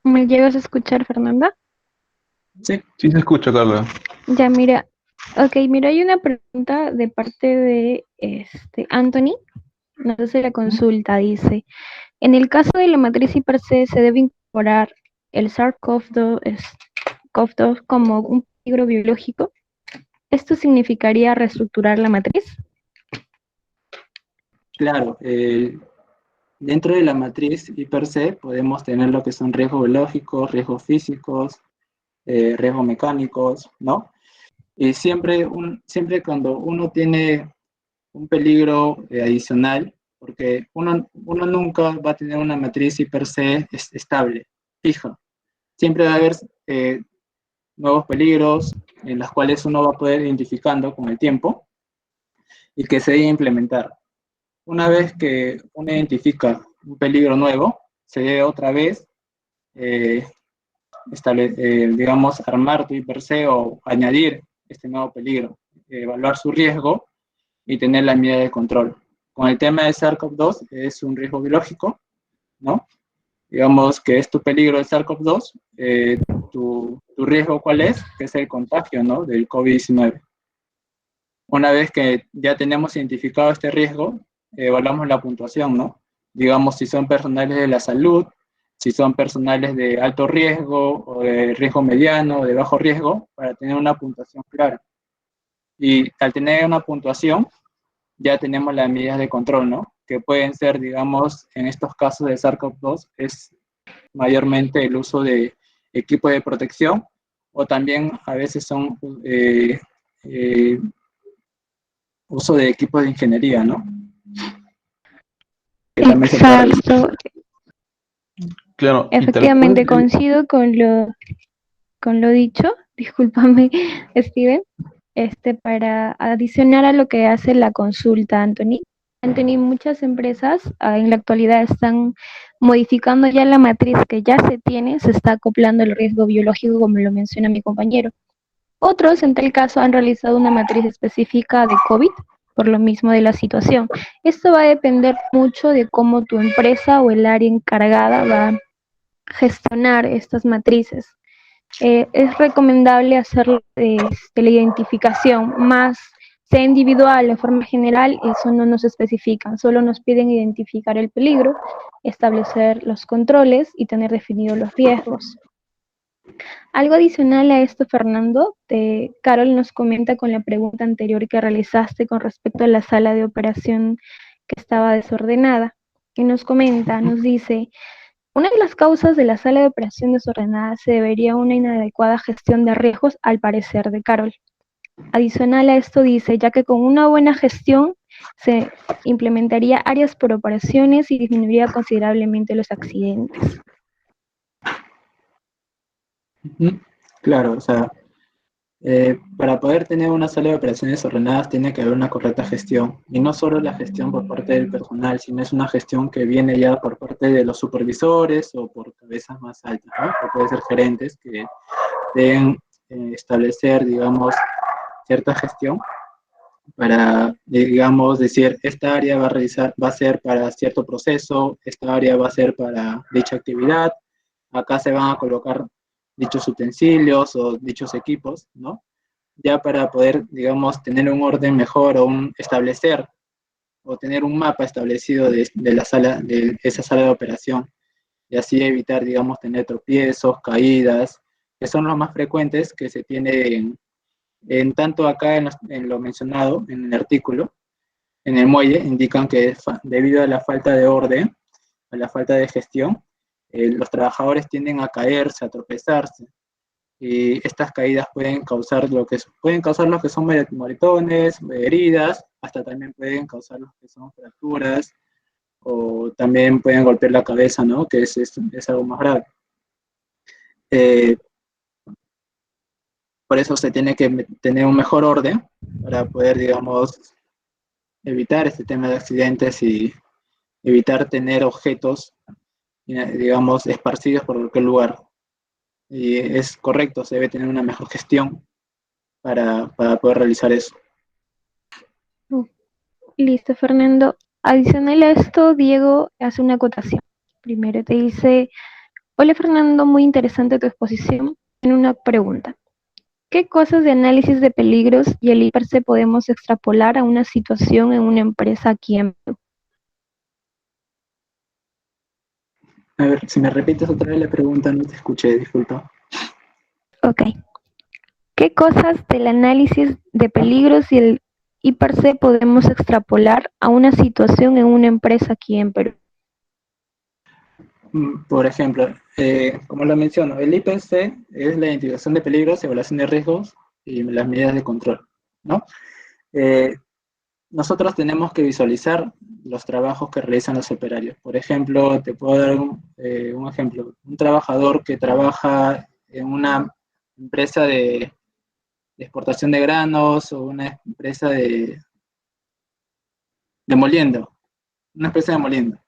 ¿Me llegas a escuchar, Fernanda? Sí, Sí se escucha, Carla. Ya, mira. Ok, mira, hay una pregunta de parte de Anthony. Nos hace la consulta, dice, en el caso de la matriz hiper C, ¿se debe incorporar el SARS-CoV-2 como un peligro biológico? ¿Esto significaría reestructurar la matriz? claro. Dentro de la matriz hiper C podemos tener lo que son riesgos biológicos, riesgos físicos, riesgos mecánicos, ¿no? Y siempre cuando uno tiene un peligro adicional, porque uno nunca va a tener una matriz hiper C estable, fija. Siempre va a haber nuevos peligros en los cuales uno va a poder ir identificando con el tiempo y que se debe implementar. Una vez que uno identifica un peligro nuevo, se debe otra vez, eh, digamos, armar tu hiper C o añadir este nuevo peligro, evaluar su riesgo y tener la medida de control. Con el tema de SARS-CoV-2 es un riesgo biológico, ¿no? Digamos que es tu peligro de SARS-CoV-2, tu riesgo ¿cuál es? Que es el contagio, ¿no? Del COVID-19. Una vez que ya tenemos identificado este riesgo, evaluamos la puntuación, ¿no? Digamos si son personales de la salud, si son personales de alto riesgo o de riesgo mediano o de bajo riesgo, para tener una puntuación clara. Y al tener una puntuación, ya tenemos las medidas de control, ¿no? Que pueden ser, digamos, en estos casos de SARS-CoV-2, es mayormente el uso de equipo de protección o también a veces son uso de equipos de ingeniería, ¿no? Que también se puede realizar. Exacto. Claro, y tal Efectivamente, cual, coincido con lo dicho. Discúlpame, Steven. Para adicionar a lo que hace la consulta, Anthony. Anthony, muchas empresas en la actualidad están modificando ya la matriz que ya se tiene, se está acoplando el riesgo biológico, como lo menciona mi compañero. Otros, en tal caso, han realizado una matriz específica de COVID, por lo mismo de la situación. Esto va a depender mucho de cómo tu empresa o el área encargada va a gestionar estas matrices. Es recomendable hacer la identificación más sea individual, de forma general, eso no nos especifican, solo nos piden identificar el peligro, establecer los controles y tener definidos los riesgos. Algo adicional a esto, Fernando, Carol nos comenta con la pregunta anterior que realizaste con respecto a la sala de operación que estaba desordenada, y nos comenta, nos dice, una de las causas de la sala de operación desordenada se debería a una inadecuada gestión de riesgos, al parecer de Carol. Adicional a esto dice, ya que con una buena gestión se implementaría áreas por operaciones y disminuiría considerablemente los accidentes. Claro, o sea, para poder tener una sala de operaciones ordenadas tiene que haber una correcta gestión, y no solo la gestión por parte del personal, sino es una gestión que viene ya por parte de los supervisores o por cabezas más altas, ¿no? Que pueden ser gerentes que deben establecer, digamos, cierta gestión para, digamos, decir, esta área va a ser para cierto proceso, esta área va a ser para dicha actividad, acá se van a colocar dichos utensilios o dichos equipos, ¿no? Ya para poder, digamos, tener un orden mejor o establecer o tener un mapa establecido de esa sala de operación. y así evitar, digamos, tener tropiezos, caídas, que son los más frecuentes que se tienen en tanto acá en lo mencionado, en el artículo, en el muelle, indican que debido a la falta de orden, a la falta de gestión, los trabajadores tienden a caerse, a tropezarse, y estas caídas pueden causar lo que son moretones, heridas, hasta también pueden causar lo que son fracturas, o también pueden golpear la cabeza, ¿no? Que es algo más grave. Por eso se tiene que tener un mejor orden para poder, digamos, evitar este tema de accidentes y evitar tener objetos, digamos, esparcidos por cualquier lugar. Y es correcto, se debe tener una mejor gestión para poder realizar eso. Listo, Fernando. Adicional a esto, Diego hace una acotación. Primero te dice, hola Fernando, muy interesante tu exposición. En una pregunta. ¿Qué cosas de análisis de peligros y el IPRC podemos extrapolar a una situación en una empresa aquí en Perú? A ver, si me repites otra vez la pregunta, no te escuché, disculpa. Ok. ¿Qué cosas del análisis de peligros y el IPRC podemos extrapolar a una situación en una empresa aquí en Perú? Por ejemplo, como lo menciono, el IPC es la identificación de peligros, evaluación de riesgos y las medidas de control, ¿no? Nosotros tenemos que visualizar los trabajos que realizan los operarios. Por ejemplo, te puedo dar un ejemplo. Un trabajador que trabaja en una empresa de exportación de granos o una empresa de moliendo, una empresa de moliendo.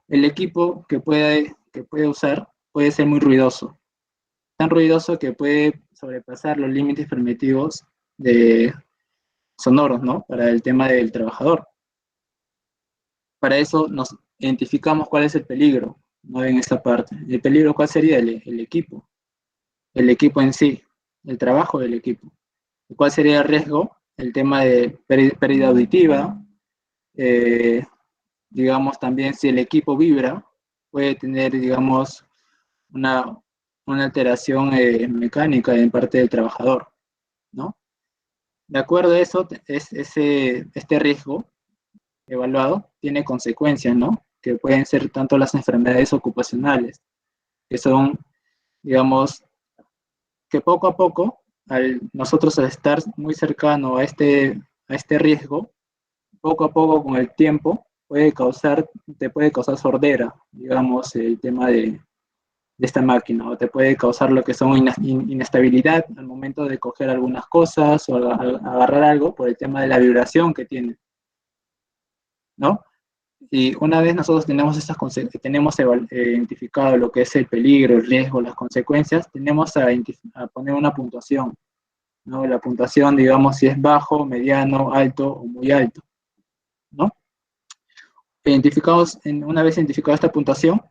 El equipo que puede usar puede ser muy ruidoso, tan ruidoso que puede sobrepasar los límites permitidos de sonoros, ¿no? Para el tema del trabajador. Para eso nos identificamos cuál es el peligro, ¿no? En esta parte. El peligro, ¿cuál sería? El equipo. El equipo en sí, el trabajo del equipo. ¿Cuál sería el riesgo? El tema de pérdida auditiva, digamos también si el equipo vibra, puede tener, digamos, una, una alteración mecánica en parte del trabajador, ¿no? De acuerdo a eso, este riesgo evaluado tiene consecuencias, ¿no? Que pueden ser tanto las enfermedades ocupacionales, que son, digamos, que poco a poco, nosotros al estar muy cercano a este riesgo, poco a poco con el tiempo, te puede causar sordera, digamos, el tema de esta máquina, o te puede causar lo que son inestabilidad al momento de coger algunas cosas o agarrar algo por el tema de la vibración que tiene, ¿no? Y una vez nosotros tenemos identificado lo que es el peligro, el riesgo, las consecuencias, tenemos a poner una puntuación, ¿no? La puntuación, digamos, si es bajo, mediano, alto o muy alto, ¿no? Una vez identificada esta puntuación,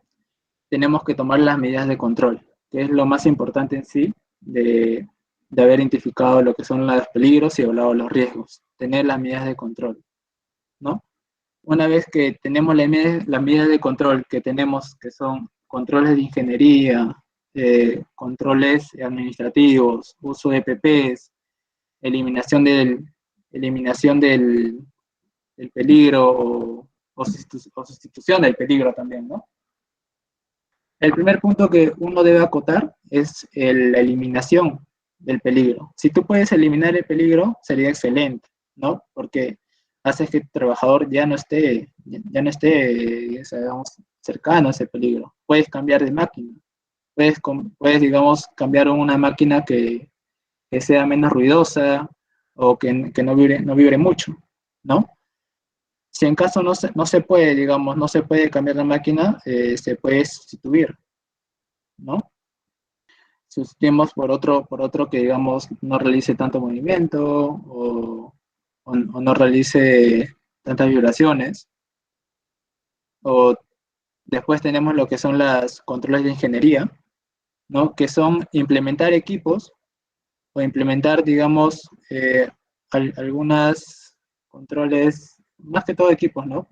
tenemos que tomar las medidas de control, que es lo más importante en sí de haber identificado lo que son los peligros y evaluado los riesgos, tener las medidas de control, ¿no? Una vez que tenemos las medidas de control que tenemos, que son controles de ingeniería, controles administrativos, uso de EPPs, eliminación del peligro o sustitución del peligro también, ¿no? El primer punto que uno debe acotar es la eliminación del peligro. Si tú puedes eliminar el peligro, sería excelente, ¿no? Porque hace que el trabajador ya no esté, digamos, cercano a ese peligro. Puedes cambiar de máquina. Puedes digamos, cambiar una máquina que sea menos ruidosa o que no vibre mucho, ¿no? Si en caso no se puede, digamos, no se puede cambiar la máquina, se puede sustituir, ¿no? Sustituimos por otro que, digamos, no realice tanto movimiento o no realice tantas vibraciones. O después tenemos lo que son los controles de ingeniería, ¿no? Que son implementar equipos o implementar, digamos, algunos controles, más que todo equipos, ¿no?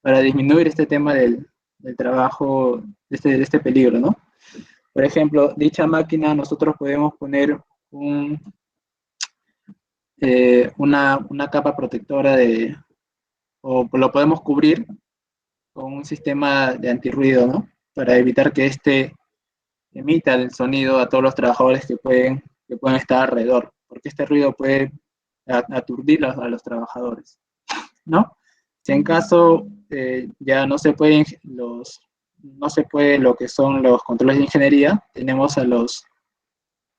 Para disminuir este tema del trabajo, de este peligro, ¿no? Por ejemplo, dicha máquina nosotros podemos poner una capa protectora o lo podemos cubrir con un sistema de antirruido, ¿no? Para evitar que éste emita el sonido a todos los trabajadores que pueden estar alrededor, porque este ruido puede aturdir a los trabajadores, ¿no? Si en caso ya no se puede lo que son los controles de ingeniería, tenemos a los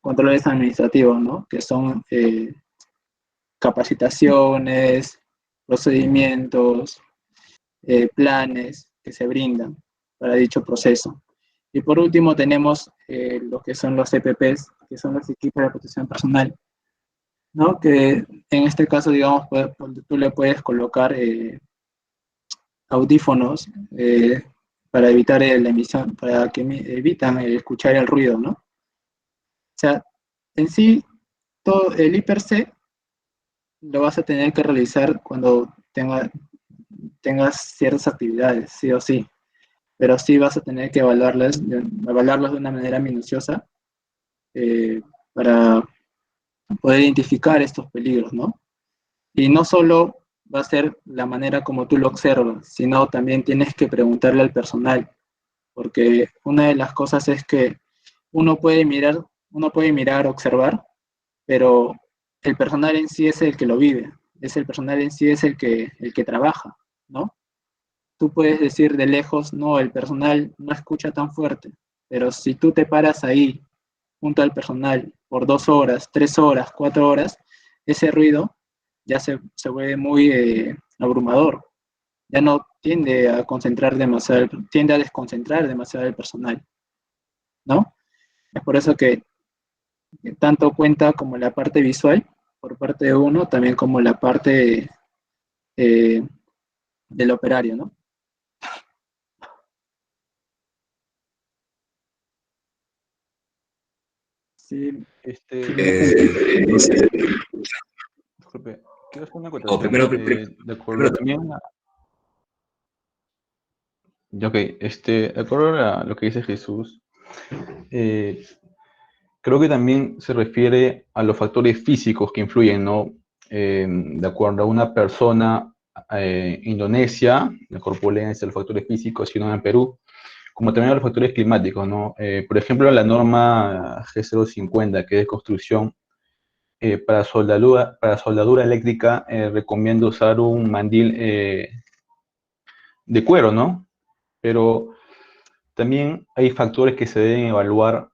controles administrativos, ¿no? Que son capacitaciones, procedimientos, planes que se brindan para dicho proceso. Y por último tenemos lo que son los EPPs, que son los equipos de protección personal, ¿no? Que en este caso, digamos, tú le puedes colocar audífonos para evitar la emisión, para que evitan escuchar el ruido, ¿no? O sea, en sí, todo el IPRC lo vas a tener que realizar cuando tengas ciertas actividades, sí o sí, pero sí vas a tener que evaluarlas de una manera minuciosa para poder identificar estos peligros, ¿no? Y no solo va a ser la manera como tú lo observas, sino también tienes que preguntarle al personal, porque una de las cosas es que uno puede mirar, observar, pero el personal en sí es el que lo vive, el personal en sí es el que trabaja, ¿no? Tú puedes decir de lejos, no, el personal no escucha tan fuerte, pero si tú te paras ahí junto al personal por 2 horas, 3 horas, 4 horas, ese ruido ya se vuelve muy abrumador, ya no tiende a concentrar demasiado, tiende a desconcentrar demasiado el personal, ¿no? Es por eso que tanto cuenta como la parte visual por parte de uno, también como la parte del operario, ¿no? Sí, No sé. Disculpe, quiero hacer una O acotación. De acuerdo primero también ok, de acuerdo a lo que dice Jesús, eh, creo que también se refiere a los factores físicos que influyen, ¿no? De acuerdo a una persona Indonesia, la corpulencia, los factores físicos, sino en Perú, como también a los factores climáticos, ¿no? Por ejemplo, la norma G050, que es de construcción, para soldadura eléctrica, recomiendo usar un mandil de cuero, ¿no? Pero también hay factores que se deben evaluar,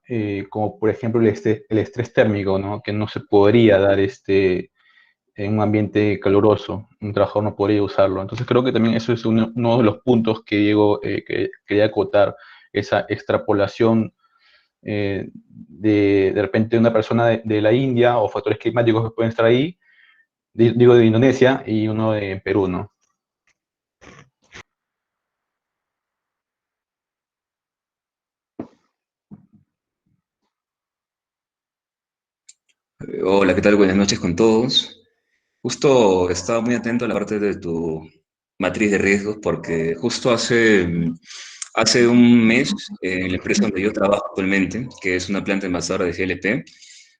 como por ejemplo el estrés térmico, ¿no? Que no se podría dar en un ambiente caluroso. Un trabajador no podría usarlo. Entonces creo que también eso es uno de los puntos que Diego que quería acotar, esa extrapolación de repente una persona de la India o factores climáticos que pueden estar ahí, digo de Indonesia y uno de Perú, ¿no? Hola, ¿qué tal? Buenas noches con todos. Justo estaba muy atento a la parte de tu matriz de riesgos porque justo hace un mes en la empresa donde yo trabajo actualmente, que es una planta envasadora de GLP,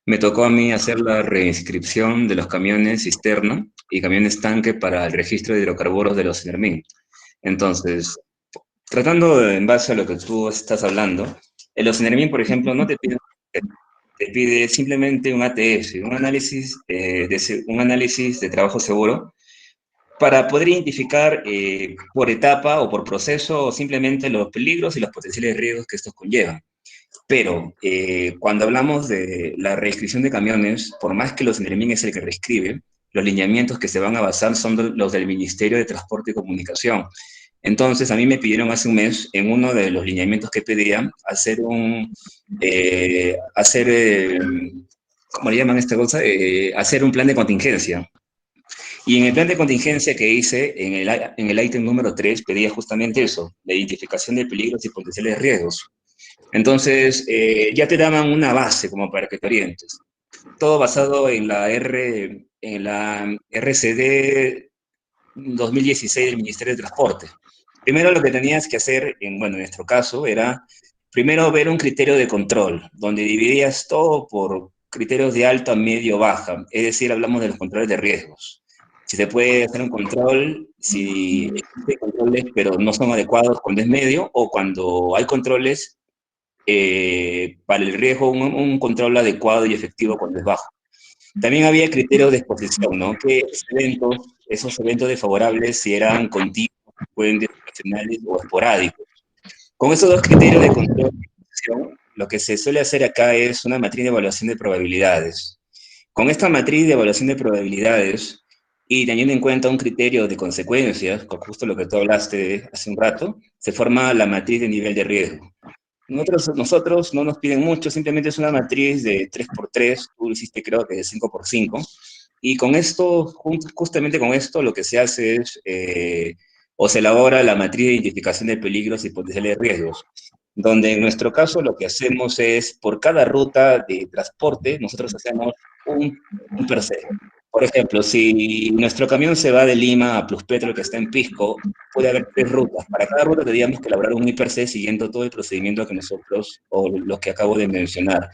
me tocó a mí hacer la reinscripción de los camiones cisterna y camiones tanque para el registro de hidrocarburos de los CENERMIN. Entonces, en base a lo que tú estás hablando, en los CENERMIN, por ejemplo, no te pide simplemente un ATS, un análisis de trabajo seguro, para poder identificar por etapa o por proceso simplemente los peligros y los potenciales riesgos que estos conllevan. Pero cuando hablamos de la reescripción de camiones, por más que los NERMIN es el que reescribe, los lineamientos que se van a basar son los del Ministerio de Transporte y Comunicación. Entonces, a mí me pidieron hace un mes, en uno de los lineamientos que pedían, ¿cómo le llaman esta cosa? Hacer un plan de contingencia. Y en el plan de contingencia que hice, en el ítem número 3, pedía justamente eso, la identificación de peligros y potenciales riesgos. Entonces, ya te daban una base como para que te orientes. Todo basado en la RCD 2016 del Ministerio de Transporte. Primero lo que tenías que hacer, bueno, en nuestro caso, era primero ver un criterio de control, donde dividías todo por criterios de alta, medio, baja. Es decir, hablamos de los controles de riesgos. Si se puede hacer un control, si existen controles pero no son adecuados cuando es medio, o cuando hay controles para el riesgo, un control adecuado y efectivo cuando es bajo. También había criterios de exposición, ¿no? Que esos eventos desfavorables, si eran continuos, pueden ser ocasionales o esporádicos. Con esos dos criterios de control y exposición, lo que se suele hacer acá es una matriz de evaluación de probabilidades. Con esta matriz de evaluación de probabilidades y teniendo en cuenta un criterio de consecuencias, justo lo que tú hablaste hace un rato, se forma la matriz de nivel de riesgo. Nosotros no nos piden mucho, simplemente es una matriz de 3x3, tú lo hiciste creo que de 5x5, y con esto, justamente con esto, lo que se hace es, o se elabora la matriz de identificación de peligros y potenciales riesgos, donde en nuestro caso lo que hacemos es, por cada ruta de transporte, nosotros hacemos un per se. Por ejemplo, si nuestro camión se va de Lima a Pluspetro, que está en Pisco, puede haber 3 rutas. Para cada ruta tendríamos que elaborar un IPRC siguiendo todo el procedimiento que nosotros, o lo que acabo de mencionar,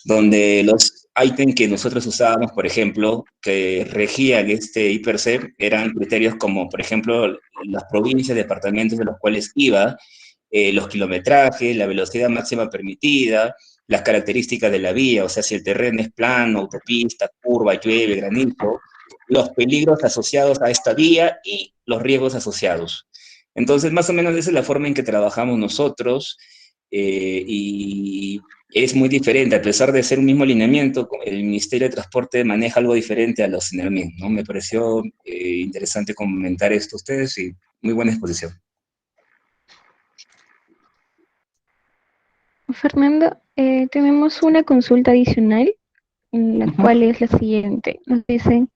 donde los ítems que nosotros usábamos, por ejemplo, que regían este IPRC, eran criterios como, por ejemplo, las provincias, departamentos de los cuales iba, los kilometrajes, la velocidad máxima permitida, las características de la vía, o sea, si el terreno es plano, autopista, curva, llueve, granizo, los peligros asociados a esta vía y los riesgos asociados. Entonces, más o menos esa es la forma en que trabajamos nosotros y es muy diferente, a pesar de ser un mismo alineamiento, el Ministerio de Transporte maneja algo diferente a los CNERMIN, ¿no? Me pareció interesante comentar esto a ustedes y muy buena exposición. Fernando, tenemos una consulta adicional, en la cual es la siguiente. Nos dicen,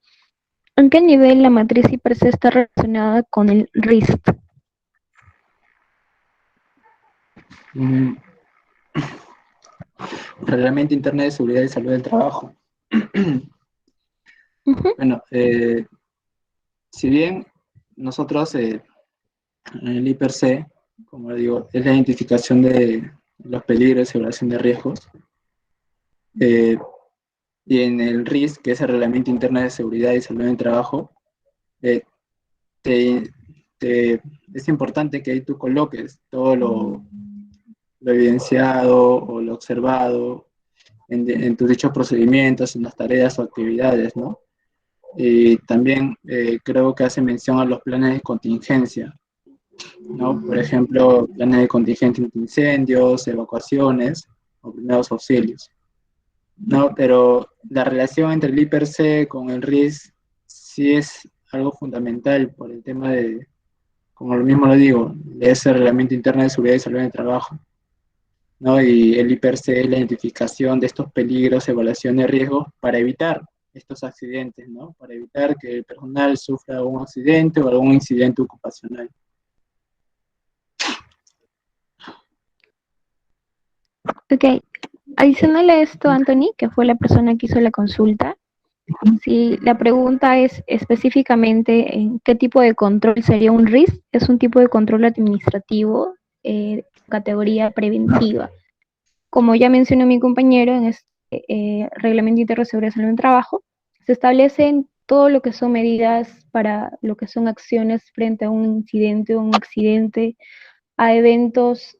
¿en qué nivel la matriz IPRC está relacionada con el RIST? Reglamento Interno de Seguridad y Salud del Trabajo. Bueno, si bien nosotros, en el IPRC, como digo, es la identificación de los peligros y evaluación de riesgos, y en el RIS, que es el Reglamento Interno de Seguridad y Salud en el Trabajo, eh, es importante que ahí tú coloques todo lo evidenciado o lo observado en tus dichos procedimientos, en las tareas o actividades, ¿no? Y también creo que hace mención a los planes de contingencia, ¿no? Por ejemplo, planes de contingencia ante incendios, evacuaciones o primeros auxilios, ¿no? Pero la relación entre el IPRC con el RIS sí es algo fundamental por el tema de, como lo mismo lo digo, de ese Reglamento Interno de Seguridad y Salud en el Trabajo, ¿no? Y el IPRC es la identificación de estos peligros, evaluación de riesgos para evitar estos accidentes, ¿no? Para evitar que el personal sufra un accidente o algún incidente ocupacional. Ok, adicional a esto, Anthony, que fue la persona que hizo la consulta, si la pregunta es específicamente en qué tipo de control sería un RIS, es un tipo de control administrativo, categoría preventiva. Como ya mencionó mi compañero, en este Reglamento Interno de Seguridad y Salud en el Trabajo, se establecen todo lo que son medidas para lo que son acciones frente a un incidente o un accidente, a eventos,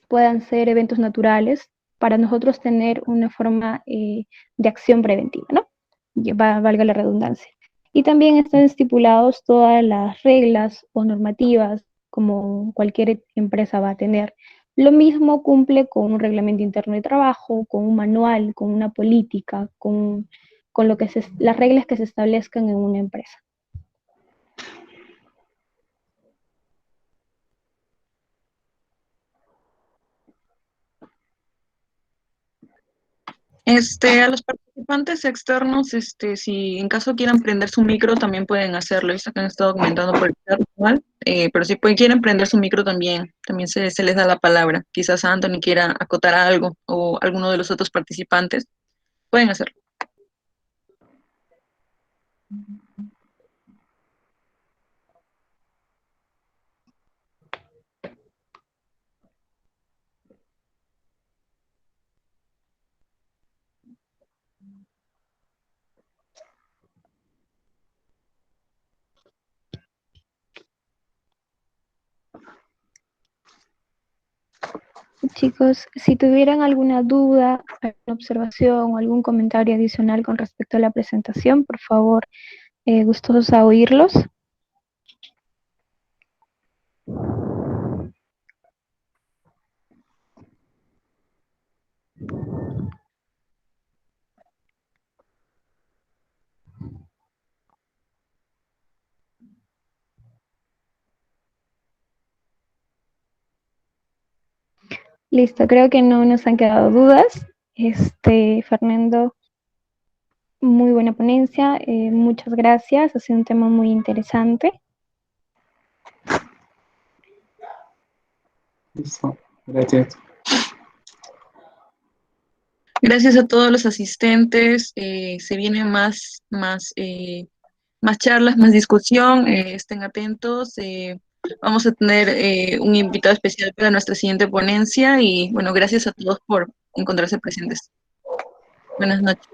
puedan ser eventos naturales, para nosotros tener una forma de acción preventiva, ¿no? Valga la redundancia. Y también están estipulados todas las reglas o normativas como cualquier empresa va a tener. Lo mismo cumple con un reglamento interno de trabajo, con un manual, con una política, con lo que las reglas que se establezcan en una empresa. A los participantes externos, si en caso quieran prender su micro, también pueden hacerlo. Esto que han estado comentando por el chat, igual, pero si quieren prender su micro también se les da la palabra. Quizás Anthony quiera acotar algo o alguno de los otros participantes, pueden hacerlo. chicos, si tuvieran alguna duda, alguna observación o algún comentario adicional con respecto a la presentación, por favor, gustosos a oírlos. Listo, creo que no nos han quedado dudas. Fernando, muy buena ponencia, muchas gracias, ha sido un tema muy interesante. Listo, gracias. Gracias a todos los asistentes. Se vienen más charlas, más discusión. Estén atentos. Vamos a tener un invitado especial para nuestra siguiente ponencia y bueno, gracias a todos por encontrarse presentes. Buenas noches.